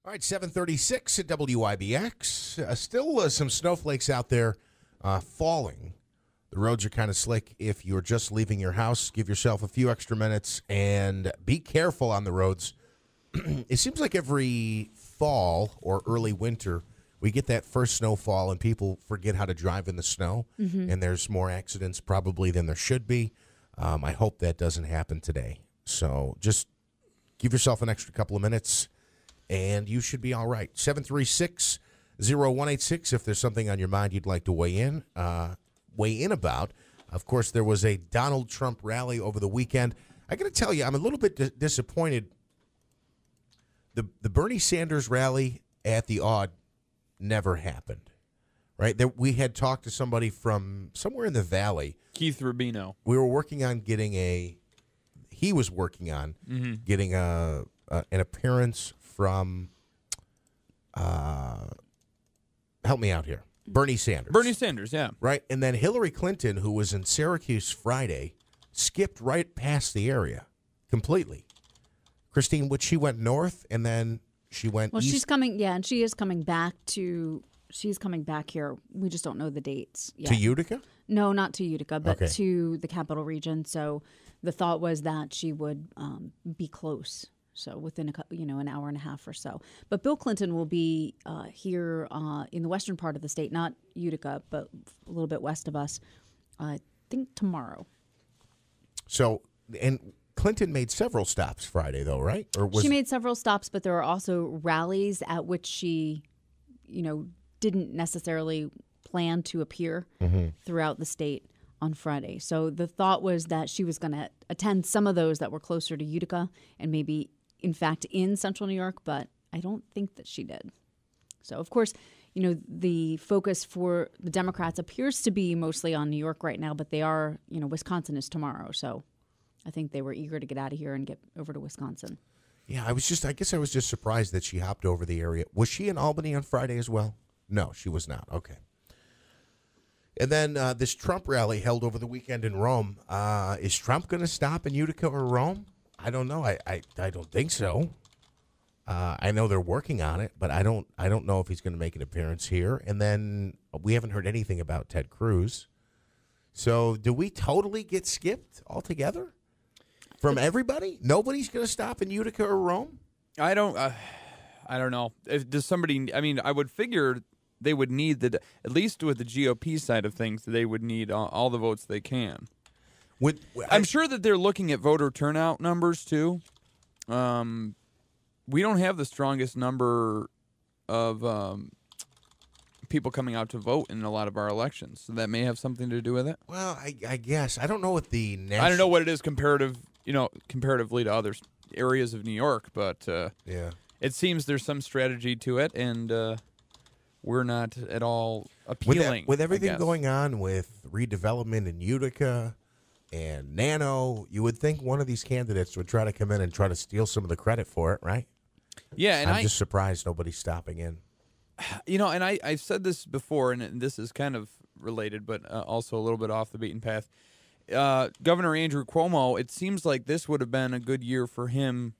All right, 7:36 at WIBX. Still some snowflakes out there falling. The roads are kind of slick. If you're just leaving your house, give yourself a few extra minutes and be careful on the roads. It seems like every fall or early winter, we get that first snowfall and people forget how to drive in the snow, and there's more accidents probably than there should be. I hope that doesn't happen today. So just give yourself an extra couple of minutes, and you should be all right. 736-0186 if there's something on your mind you'd like to weigh in about. Of course, there was a Donald Trump rally over the weekend. I got to tell you, I'm a little bit disappointed. The Bernie Sanders rally at the Odd never happened, right? We had talked to somebody from somewhere in the Valley. Keith Rubino. We were working on getting he was working on getting an appearance from, help me out here, Bernie Sanders. Bernie Sanders, yeah. Right? And then Hillary Clinton, who was in Syracuse Friday, skipped right past the area completely. Christine, she went north, and then she went east. She's coming, and she is coming back she's coming back here. We just don't know the dates yet. To Utica? No, not to Utica, but Okay. to the capital region. So the thought was that she would be close, so within an hour and a half or so. But Bill Clinton will be here in the western part of the state, not Utica, but a little bit west of us, I think tomorrow. So, and Clinton made several stops Friday, though, right? She made several stops, but there are also rallies at which she, didn't necessarily plan to appear throughout the state on Friday. So the thought was that she was going to attend some of those that were closer to Utica and maybe, in fact, in central New York, but I don't think that she did. So, of course, the focus for the Democrats appears to be mostly on New York right now, but they are, Wisconsin is tomorrow. So I think they were eager to get out of here and get over to Wisconsin. Yeah, I guess I was just surprised that she hopped over the area. Was she in Albany on Friday as well? No, she was not. Okay. And then this Trump rally held over the weekend in Rome. Is Trump going to stop in Utica or Rome? I don't know. I don't think so. I know they're working on it, but I don't know if he's going to make an appearance here. And then we haven't heard anything about Ted Cruz. So do we totally get skipped altogether from everybody? Nobody's going to stop in Utica or Rome? I don't know. Does somebody? I mean, I would figure they would need at least with the GOP side of things, they would need all the votes they can. I'm sure that they're looking at voter turnout numbers too. We don't have the strongest number of people coming out to vote in a lot of our elections, so that may have something to do with it. Well, I guess I don't know what the national. I don't know what it is comparatively to other areas of New York, but yeah, it seems there's some strategy to it, and we're not at all appealing. With everything going on with redevelopment in Utica and Nano, you would think one of these candidates would try to come in and try to steal some of the credit for it, right? Yeah, and I'm just surprised nobody's stopping in. And I've said this before, and this is kind of related, but also a little bit off the beaten path. Governor Andrew Cuomo, it seems like this would have been a good year for him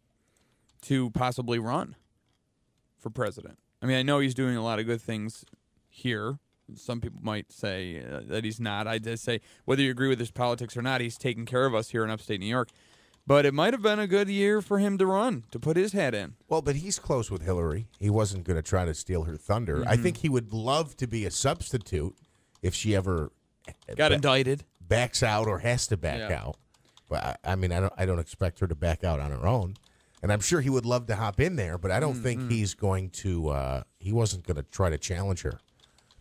to possibly run for president. I mean, I know he's doing a lot of good things here. Some people might say that he's not. I just say, whether you agree with his politics or not, he's taking care of us here in upstate New York. But it might have been a good year for him to run, to put his hat in. Well, but he's close with Hillary. He wasn't going to try to steal her thunder. I think he would love to be a substitute if she ever got indicted, backs out, or has to back out. Well, I mean, I don't expect her to back out on her own. And I'm sure he would love to hop in there, but I don't think he's going to he wasn't going to try to challenge her,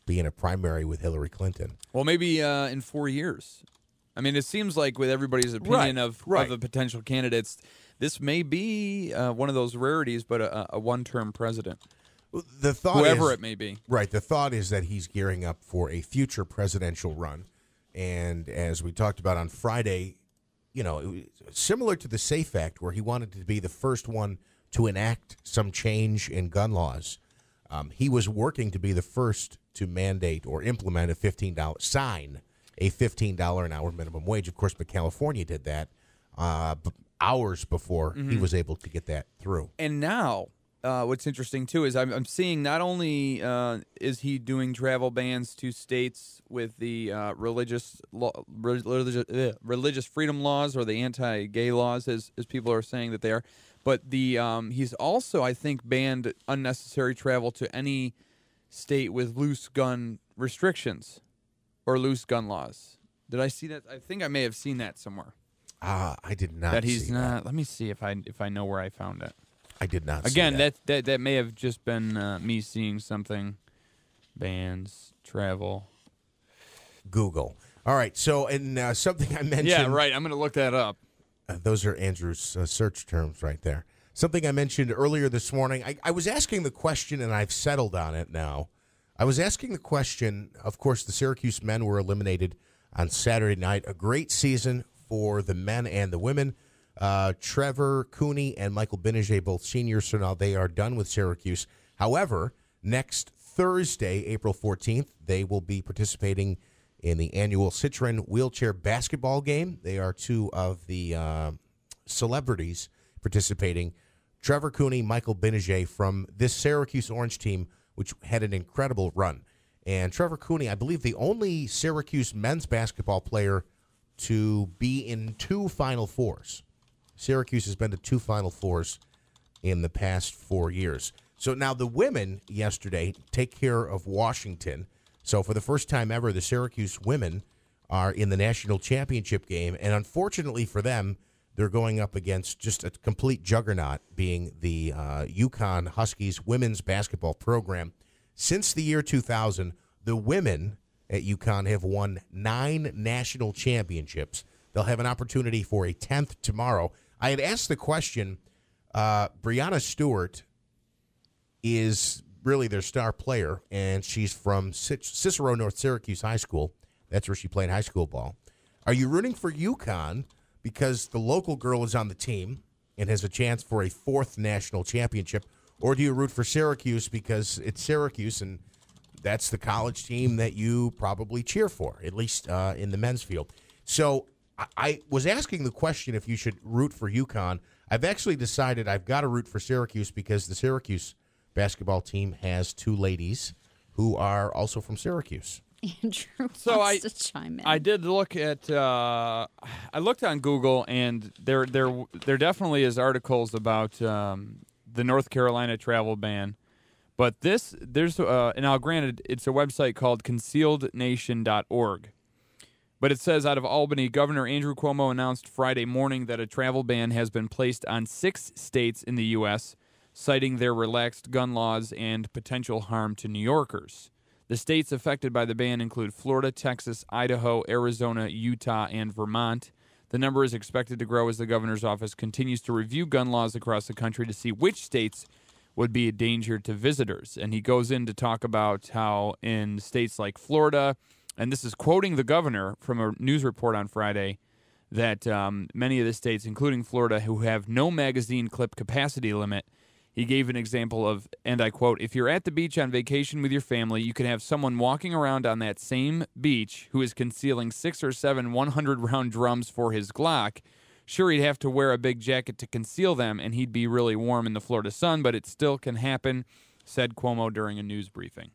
be in a primary with Hillary Clinton. Well, maybe in 4 years. I mean, it seems like with everybody's opinion of the potential candidates, this may be one of those rarities, but a one-term president. The thought whoever it may be. Right. The thought is that he's gearing up for a future presidential run. And as we talked about on Friday, similar to the SAFE Act, where he wanted to be the first one to enact some change in gun laws. He was working to be the first to mandate or implement sign a $15 an hour minimum wage. Of course, but California did that hours before he was able to get that through. And now, what's interesting too is I'm seeing not only is he doing travel bans to states with the religious freedom laws or the anti-gay laws, as people are saying that they are, but he's also, I think, banned unnecessary travel to any state with loose gun restrictions or loose gun laws. Did I see that? I think I may have seen that somewhere. I did not. That he's see not. That. Let me see if I know where I found it. I did not. Again, see that. that may have just been me seeing something. Bans, travel, Google. All right. So, and something I mentioned. Yeah, right. I'm going to look that up. Those are Andrew's search terms right there. Something I mentioned earlier this morning. I was asking the question, and I've settled on it now. I was asking the question. Of course, the Syracuse men were eliminated on Saturday night. A great season for the men and the women. Trevor Cooney and Michael Benege, both seniors, so now they are done with Syracuse. However, next Thursday, April 14th, they will be participating in the annual Citroen wheelchair basketball game. They are two of the celebrities participating. Trevor Cooney, Michael Benege from this Syracuse Orange team, which had an incredible run. And Trevor Cooney, I believe the only Syracuse men's basketball player to be in two Final Fours. Syracuse has been to two Final Fours in the past 4 years. So now the women yesterday take care of Washington. So for the first time ever, the Syracuse women are in the national championship game. And unfortunately for them, they're going up against just a complete juggernaut, being the UConn Huskies women's basketball program. Since the year 2000, the women at UConn have won 9 national championships. They'll have an opportunity for a 10th tomorrow. I had asked the question, Brianna Stewart is really their star player, and she's from Cicero North Syracuse High School. That's where she played high school ball. Are you rooting for UConn because the local girl is on the team and has a chance for a 4th national championship, or do you root for Syracuse because it's Syracuse and that's the college team that you probably cheer for, at least in the men's field? So I was asking the question if you should root for UConn. I've actually decided I've got to root for Syracuse because the Syracuse basketball team has 2 ladies who are also from Syracuse. Andrew So wants to chime in. I did look at. I looked on Google, and there definitely is articles about the North Carolina travel ban. But there's and now granted, it's a website called concealednation.org. But it says, out of Albany, Governor Andrew Cuomo announced Friday morning that a travel ban has been placed on 6 states in the U.S., citing their relaxed gun laws and potential harm to New Yorkers. The states affected by the ban include Florida, Texas, Idaho, Arizona, Utah, and Vermont. The number is expected to grow as the governor's office continues to review gun laws across the country to see which states would be a danger to visitors. And he goes in to talk about how in states like Florida, and this is quoting the governor from a news report on Friday, that many of the states, including Florida, who have no magazine clip capacity limit, he gave an example of, and I quote, if you're at the beach on vacation with your family, you can have someone walking around on that same beach who is concealing 6 or 7 100-round drums for his Glock. Sure, he'd have to wear a big jacket to conceal them, and he'd be really warm in the Florida sun, but it still can happen, said Cuomo during a news briefing.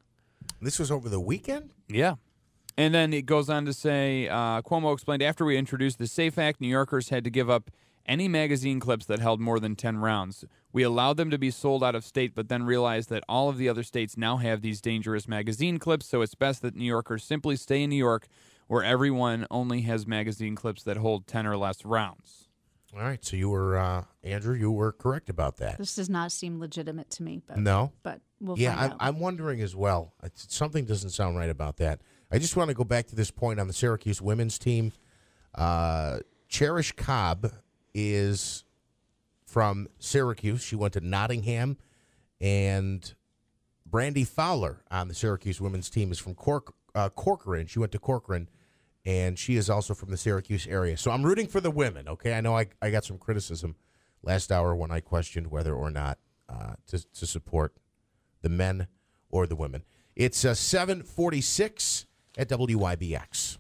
This was over the weekend? Yeah. And then it goes on to say, Cuomo explained, after we introduced the SAFE Act, New Yorkers had to give up any magazine clips that held more than 10 rounds. We allowed them to be sold out of state, but then realized that all of the other states now have these dangerous magazine clips, so it's best that New Yorkers simply stay in New York, where everyone only has magazine clips that hold 10 or less rounds. All right, so you were, Andrew, you were correct about that. This does not seem legitimate to me. But, No? But we'll Yeah, find out. I'm wondering as well. Something doesn't sound right about that. I just want to go back to this point on the Syracuse women's team. Cherish Cobb is from Syracuse. She went to Nottingham. And Brandy Fowler on the Syracuse women's team is from Corcoran. She went to Corcoran, and she is also from the Syracuse area. So I'm rooting for the women, okay? I know I got some criticism last hour when I questioned whether or not to support the men or the women. It's 7:46 at WIBX.